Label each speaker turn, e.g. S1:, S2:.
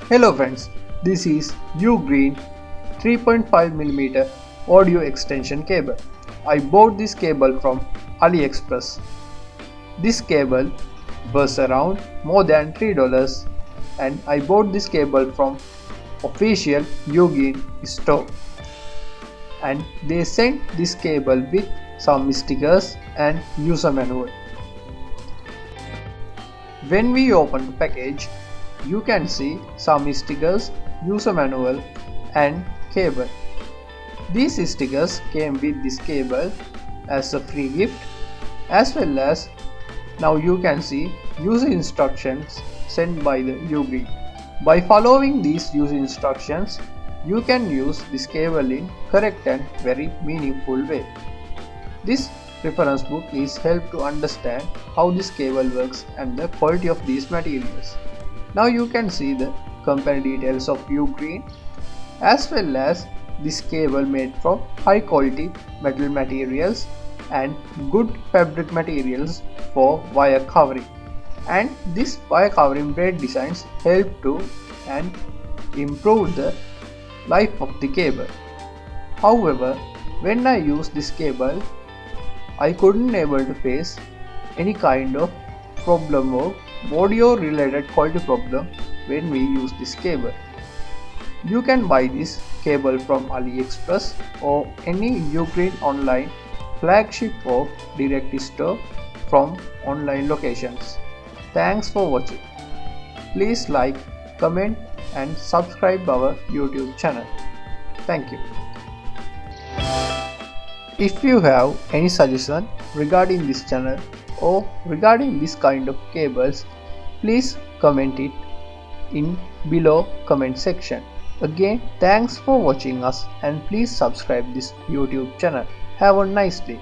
S1: Hello friends, this is Ugreen 3.5mm audio extension cable. I bought this cable from AliExpress. This cable was around more than $3 and I bought this cable from official Ugreen store and they sent this cable with some stickers and user manual. When we open the package, you can see some stickers, user manual and cable. These stickers came with this cable as a free gift, as well as now you can see user instructions sent by the Ugreen. By following these user instructions, you can use this cable in correct and very meaningful way. This reference book is help to understand how this cable works and the quality of these materials. Now you can see the company details of Ugreen as well as this cable made from high quality metal materials and good fabric materials for wire covering. And this wire covering braid designs help to and improve the life of the cable. However, when I use this cable, I couldn't able to face any kind of problem or audio related quality problem when we use this cable. You can buy this cable from AliExpress or any Ugreen online flagship or direct store from online locations. Thanks for watching. Please like, comment and subscribe our YouTube channel. Thank you. If you have any suggestion regarding this channel or regarding this kind of cables, please comment it in below comment section. Again, thanks for watching us and please subscribe this YouTube channel. Have a nice day.